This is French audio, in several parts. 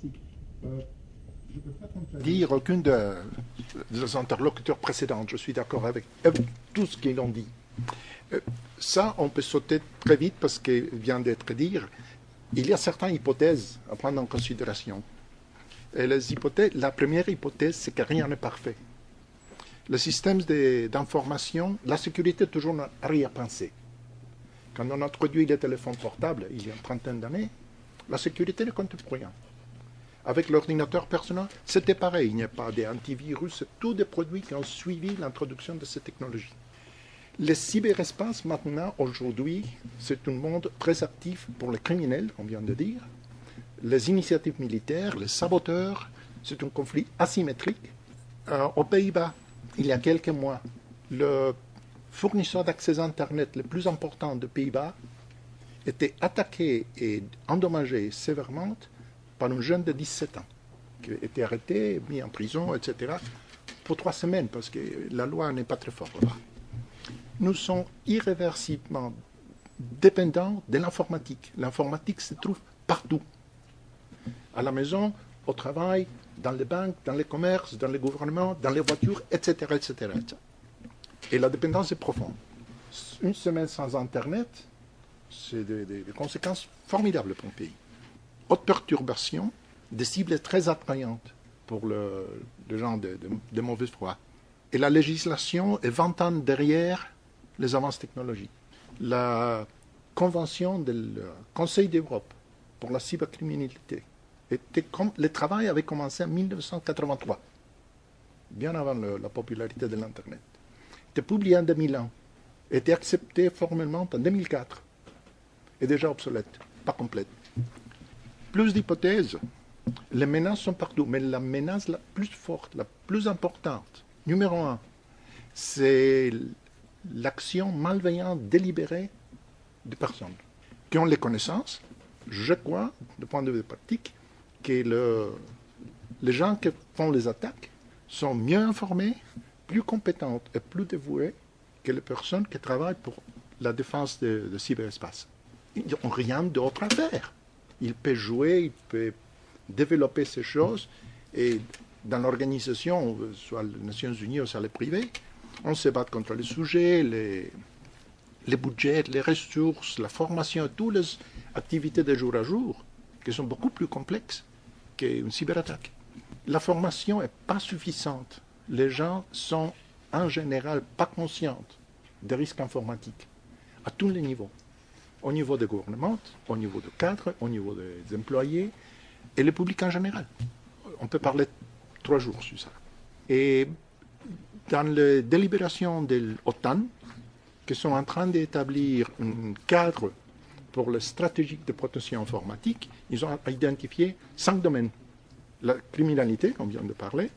merci. Je ne peux pas contredire aucun des interlocuteurs précédents. Je suis d'accord avec tout ce qu'ils ont dit. Ça, on peut sauter très vite parce qu'il vient d'être dit. Il y a certaines hypothèses à prendre en considération. Et les hypothèses, la première hypothèse, c'est que rien n'est parfait. Le système d'information, la sécurité, toujours arrière-pensée. Quand on a introduit les téléphones portables, il y a une trentaine d'années, la sécurité ne compte pour rien. Avec l'ordinateur personnel, c'était pareil. Il n'y a pas d'antivirus, c'est tous des produits qui ont suivi l'introduction de ces technologies. Le cyberespace, maintenant, aujourd'hui, c'est un monde très actif pour les criminels, on vient de dire. Les initiatives militaires, les saboteurs, c'est un conflit asymétrique. Aux Pays-Bas, il y a quelques mois, le fournisseur d'accès Internet le plus important des Pays-Bas était attaqué et endommagé sévèrement par un jeune de 17 ans, qui a été arrêté, mis en prison, etc., pour 3 semaines, parce que la loi n'est pas très forte là-bas. Nous sommes irréversiblement dépendants de l'informatique. L'informatique se trouve partout. À la maison, au travail, dans les banques, dans les commerces, dans les gouvernements, dans les voitures, etc., etc., etc. Et la dépendance est profonde. Une semaine sans Internet, c'est des conséquences formidables pour un pays. Haute perturbation, des cibles très attrayantes pour les gens de mauvaise foi. Et la législation est 20 ans derrière les avances technologiques. La convention du Conseil d'Europe pour la cybercriminalité, le travail avait commencé en 1983, bien avant la popularité de l'Internet. Était publié en 2001, était accepté formellement en 2004, et déjà obsolète, pas complète. Plus d'hypothèses, les menaces sont partout, mais la menace la plus forte, la plus importante, numéro 1, c'est l'action malveillante délibérée de personnes qui ont les connaissances. Je crois, du point de vue pratique, que les gens qui font les attaques sont mieux informés, plus compétentes et plus dévouées que les personnes qui travaillent pour la défense de cyberespace. Ils n'ont rien d'autre à faire. Ils peuvent jouer, ils peuvent développer ces choses, et dans l'organisation, soit les Nations Unies ou soit les privés, on se bat contre les sujets, les budgets, les ressources, la formation, toutes les activités de jour à jour, qui sont beaucoup plus complexes qu'une cyberattaque. La formation n'est pas suffisante. Les gens sont en général pas conscients des risques informatiques, à tous les niveaux. Au niveau des gouvernements, au niveau des cadres, au niveau des employés, et le public en général. On peut parler 3 jours sur ça. Et dans les délibérations de l'OTAN, qui sont en train d'établir un cadre pour la stratégie de protection informatique, ils ont identifié 5 domaines. La criminalité, on vient de parler,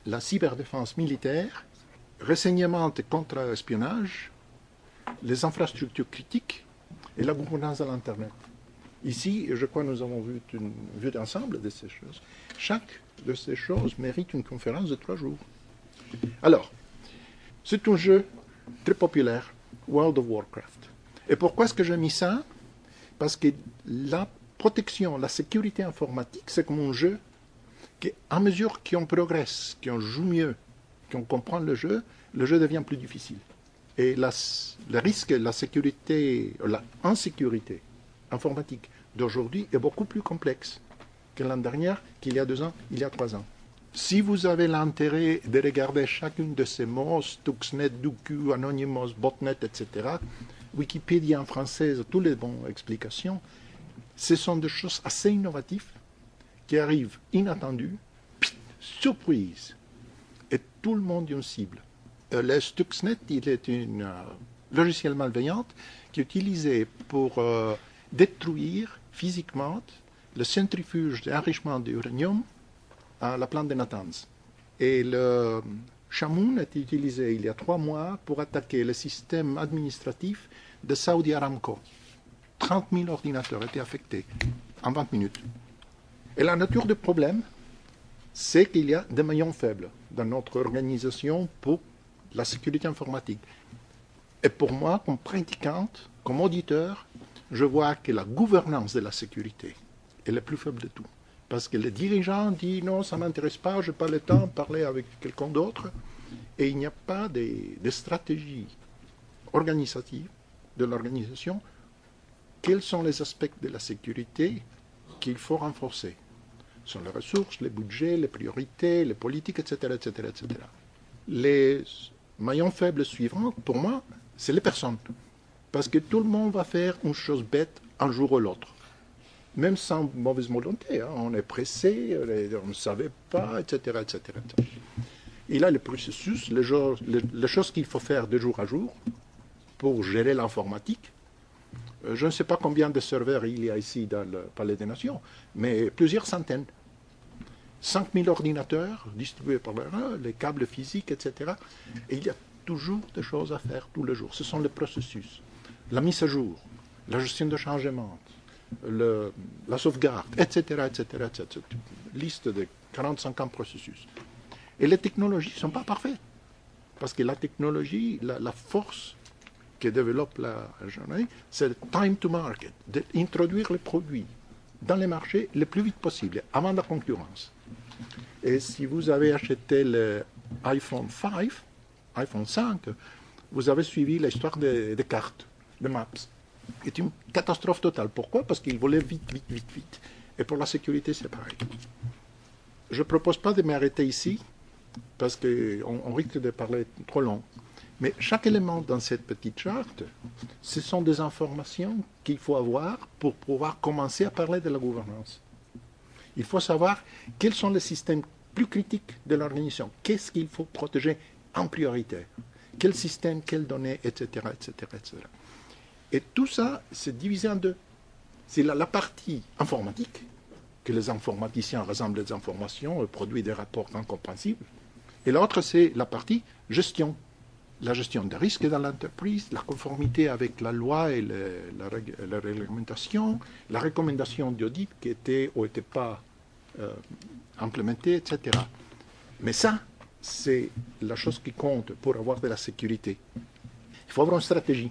la cyberdéfense militaire, renseignement et contre-espionnage, les infrastructures critiques et la gouvernance de l'Internet. Ici, je crois que nous avons vu une vue d'ensemble de ces choses. Chaque de ces choses mérite une conférence de 3 jours. Alors, c'est un jeu très populaire, World of Warcraft. Et pourquoi est-ce que j'ai mis ça? Parce que la protection, la sécurité informatique, c'est comme un jeu qui, à mesure qu'on progresse, qu'on joue mieux, qu'on comprend le jeu devient plus difficile. Et le risque, la sécurité, la insécurité informatique d'aujourd'hui est beaucoup plus complexe que l'an dernier, qu'il y a 2 ans, il y a 3 ans. Si vous avez l'intérêt de regarder chacune de ces mots, Stuxnet, DQ, Anonymous, Botnet, etc., Wikipédia en français, toutes les bonnes explications, ce sont des choses assez innovatives qui arrivent inattendues, surprise, et tout le monde est une cible. Le Stuxnet, il est un logiciel malveillant qui est utilisé pour détruire physiquement le centrifuge d'enrichissement d'uranium à la plante de Natanz. Et le Shamoon a été utilisé il y a 3 mois pour attaquer le système administratif de Saudi Aramco. 30 000 ordinateurs étaient affectés en 20 minutes. Et la nature du problème, c'est qu'il y a des maillons faibles dans notre organisation pour la sécurité informatique. Et pour moi, comme pratiquante, comme auditeur, je vois que la gouvernance de la sécurité est la plus faible de tout. Parce que le dirigeant dit non, ça ne m'intéresse pas, je n'ai pas le temps de parler avec quelqu'un d'autre. Et il n'y a pas de stratégie organisative de l'organisation. Quels sont les aspects de la sécurité qu'il faut renforcer? Ce sont les ressources, les budgets, les priorités, les politiques, etc., etc., etc. Les maillons faibles suivants, pour moi, c'est les personnes. Parce que tout le monde va faire une chose bête un jour ou l'autre. Même sans mauvaise volonté. Hein. On est pressé, on ne savait pas, etc., etc., etc. Et là, le processus, les choses qu'il faut faire de jour à jour pour gérer l'informatique. Je ne sais pas combien de serveurs il y a ici dans le Palais des Nations, mais plusieurs centaines. 5000 ordinateurs distribués par les câbles physiques, etc. Et il y a toujours des choses à faire tous les jours. Ce sont les processus. La mise à jour, la gestion de changement, la sauvegarde, etc., etc., etc. Liste de 40-50 processus. Et les technologies ne sont pas parfaites. Parce que la technologie, la force que développe la journée, c'est le time to market, d'introduire les produits dans les marchés le plus vite possible, avant la concurrence. Et si vous avez acheté l'iPhone 5, vous avez suivi l'histoire des cartes, de Maps. C'est une catastrophe totale. Pourquoi? Parce qu'il volait vite, vite, vite, vite. Et pour la sécurité, c'est pareil. Je ne propose pas de m'arrêter ici, parce qu'on risque de parler trop long. Mais chaque élément dans cette petite charte, ce sont des informations qu'il faut avoir pour pouvoir commencer à parler de la gouvernance. Il faut savoir quels sont les systèmes plus critiques de l'organisation. Qu'est-ce qu'il faut protéger en priorité? Quel système, quelles données, etc., etc., etc. Et tout ça, c'est divisé en deux. C'est la partie informatique, que les informaticiens rassemblent les informations, produisent des rapports incompréhensibles. Et l'autre, c'est la partie gestion. La gestion des risques dans l'entreprise, la conformité avec la loi et la réglementation, la recommandation d'audit qui était ou n'était pas implémentée, etc. Mais ça, c'est la chose qui compte pour avoir de la sécurité. Il faut avoir une stratégie.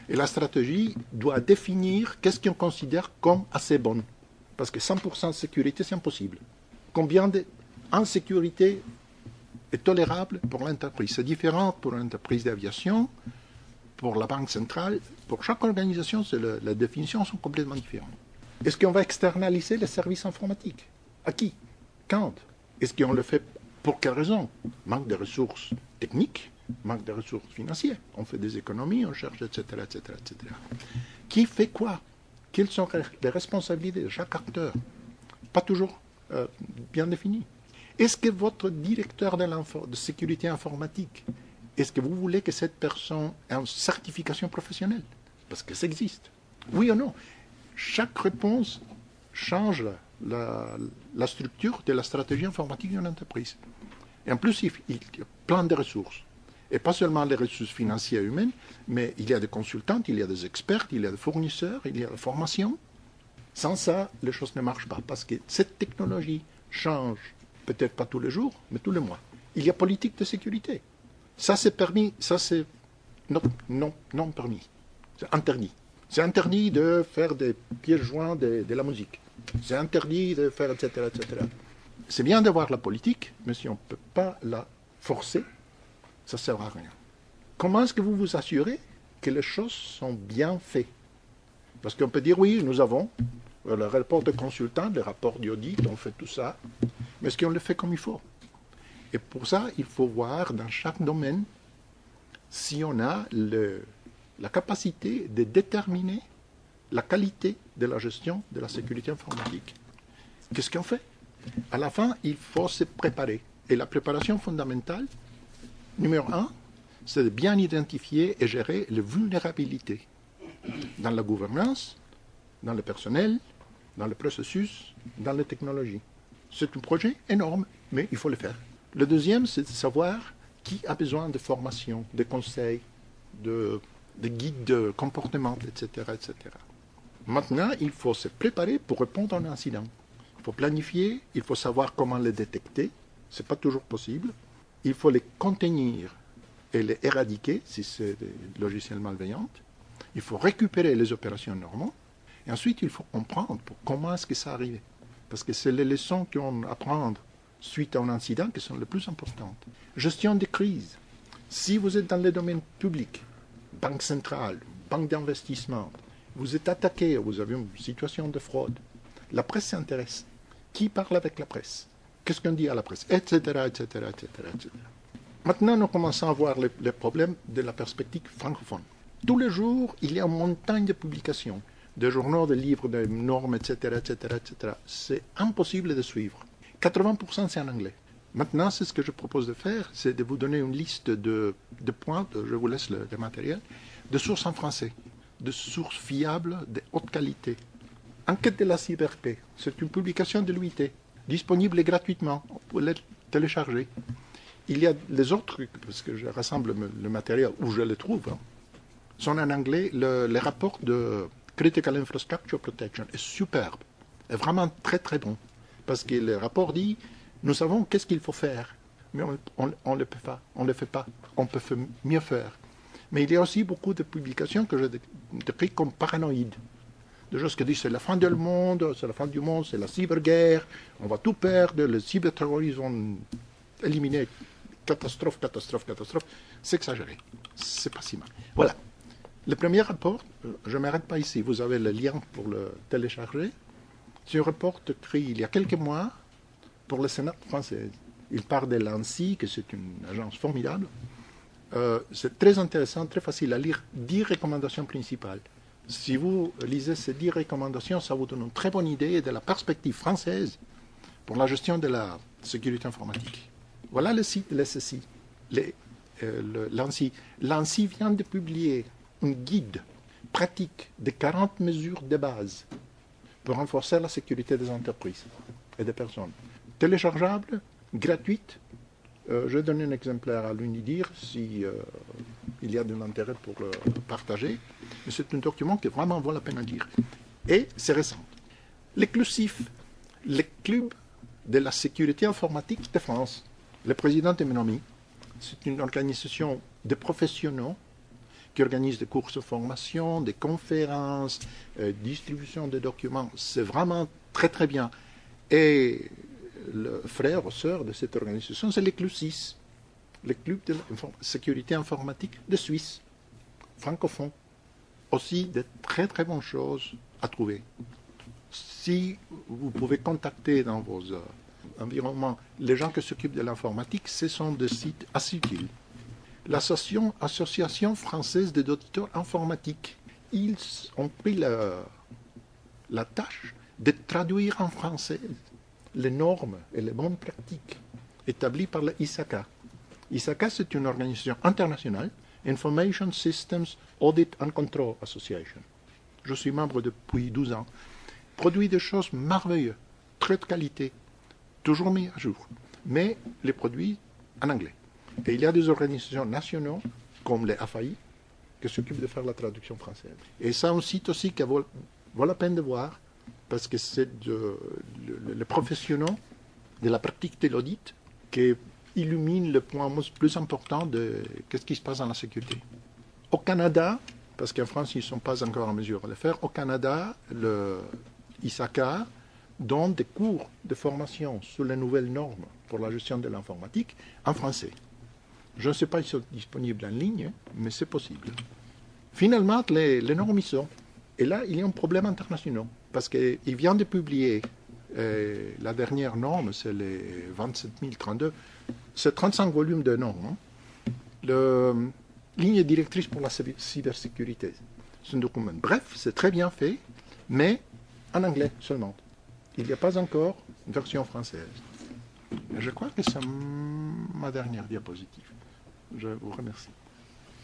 Et la stratégie doit définir qu'est-ce qu'on considère comme assez bonne. Parce que 100% de sécurité, c'est impossible. Combien d'insécurité est tolérable pour l'entreprise? C'est différent pour l'entreprise d'aviation, pour la banque centrale. Pour chaque organisation, les définitions sont complètement différentes. Est-ce qu'on va externaliser les services informatiques? À qui? Quand? Est-ce qu'on le fait pour quelle raison? Manque de ressources techniques, manque de ressources financières. On fait des économies, on cherche, etc., etc., etc. Qui fait quoi? Quelles sont les responsabilités de chaque acteur? Pas toujours bien définies. Est-ce que votre directeur de sécurité informatique, est-ce que vous voulez que cette personne ait une certification professionnelle? Parce que ça existe. Oui ou non? Chaque réponse change la structure de la stratégie informatique d'une entreprise. Et en plus, il y a plein de ressources. Et pas seulement les ressources financières et humaines, mais il y a des consultants, il y a des experts, il y a des fournisseurs, il y a la formation. Sans ça, les choses ne marchent pas. Parce que cette technologie change, peut-être pas tous les jours, mais tous les mois. Il y a politique de sécurité. Ça, c'est permis, ça, c'est non permis. C'est interdit. C'est interdit de faire des pièces joints de la musique. C'est interdit de faire, etc., etc. C'est bien d'avoir la politique, mais si on ne peut pas la forcer, ça ne sert à rien. Comment est-ce que vous vous assurez que les choses sont bien faites? Parce qu'on peut dire, oui, nous avons le rapport de consultant, le rapport d'audit, on fait tout ça, mais est-ce qu'on le fait comme il faut? Et pour ça, il faut voir dans chaque domaine si on a la capacité de déterminer la qualité de la gestion de la sécurité informatique. Qu'est-ce qu'on fait? À la fin, il faut se préparer. Et la préparation fondamentale, numéro 1, c'est de bien identifier et gérer les vulnérabilités dans la gouvernance, dans le personnel, dans le processus, dans les technologies. C'est un projet énorme, mais il faut le faire. Le deuxième, c'est de savoir qui a besoin de formation, de conseils, de guides de comportement, etc., etc. Maintenant, il faut se préparer pour répondre à un incident. Il faut planifier, il faut savoir comment les détecter. Ce n'est pas toujours possible. Il faut les contenir et les éradiquer si c'est des logiciels malveillants. Il faut récupérer les opérations normales. Et ensuite, il faut comprendre comment est-ce que ça arrive. parce que c'est les leçons qu'on apprend suite à un incident qui sont les plus importantes. Gestion des crises. Si vous êtes dans le domaine public, banque centrale, banque d'investissement, vous êtes attaqué, vous avez une situation de fraude, la presse s'intéresse. Qui parle avec la presse? Qu'est-ce qu'on dit à la presse? Etc., etc., etc., etc. Maintenant, nous commençons à voir les problèmes de la perspective francophone. Tous les jours, il y a une montagne de publications, de journaux, de livres, de normes, etc., etc., etc. C'est impossible de suivre. 80% c'est en anglais. Maintenant, c'est ce que je propose de faire, c'est de vous donner une liste de points, je vous laisse le matériel, de sources en français, de sources fiables, de haute qualité. Enquête de la cyberpaix, c'est une publication de l'UIT, disponible gratuitement, vous pouvez la télécharger. Il y a les autres, parce que je rassemble le matériel où je le trouve, sont en anglais. Les rapports de Critical Infrastructure Protection est superbe, est vraiment très très bon, parce que le rapport dit, nous savons qu'est-ce qu'il faut faire, mais on ne le fait pas, on peut mieux faire. Mais il y a aussi beaucoup de publications que je décris comme paranoïdes. Des choses qui disent c'est la fin du monde, c'est la cyberguerre, on va tout perdre, le cyberterrorisme vont éliminer, catastrophe, catastrophe, catastrophe. C'est exagéré, c'est pas si mal. Voilà. Le premier rapport, je ne m'arrête pas ici, vous avez le lien pour le télécharger. C'est un rapport écrit il y a quelques mois pour le Sénat français. Il parle de l'ANSSI, que c'est une agence formidable. C'est très intéressant, très facile à lire. 10 recommandations principales. Si vous lisez ces 10 recommandations, ça vous donne une très bonne idée de la perspective française pour la gestion de la sécurité informatique. Voilà le site de l'SSI, l'ANSSI. L'ANSSI vient de publier un guide pratique de 40 mesures de base pour renforcer la sécurité des entreprises et des personnes. Téléchargeable, gratuite. Je donne un exemplaire à l'UNIDIR si il y a de l'intérêt pour le partager. Mais c'est un document qui vraiment vaut la peine à lire. Et c'est récent. L'ECLUSIF, le club de la sécurité informatique de France. Le président est mon ami. C'est une organisation de professionnels qui organise des cours de formation, des conférences, distribution de documents. C'est vraiment très très bien. Et le frère ou sœur de cette organisation, c'est l'ECLUSIS, le club de la sécurité informatique de Suisse, francophone. Aussi de très très bonnes choses à trouver. Si vous pouvez contacter dans vos environnements les gens qui s'occupent de l'informatique, ce sont des sites assez utiles. L'Association française des auditeurs informatiques, ils ont pris la tâche de traduire en français les normes et les bonnes pratiques établies par la ISACA. ISACA, c'est une organisation internationale, Information Systems Audit and Control Association. Je suis membre depuis 12 ans. Produit des choses merveilleuses, très de qualité, toujours mis à jour, mais les produits en anglais. Et il y a des organisations nationales, comme les AFAI, qui s'occupent de faire la traduction française. Et c'est un site aussi qui vaut la peine de voir, parce que c'est le professionnel de la pratique de l'audit qui illumine le point plus important de ce qui se passe dans la sécurité. Au Canada, parce qu'en France, ils ne sont pas encore en mesure de le faire, au Canada, le ISACA donne des cours de formation sur les nouvelles normes pour la gestion de l'informatique en français. Je ne sais pas s'ils sont disponibles en ligne, mais c'est possible. Finalement, les normes y sont. Et là, il y a un problème international, parce qu'il vient de publier la dernière norme, c'est les 27032, c'est 35 volumes de normes. Ligne directrice pour la cybersécurité. C'est un document bref, c'est très bien fait, mais en anglais seulement. Il n'y a pas encore une version française. Je crois que c'est ma dernière diapositive. Je vous remercie.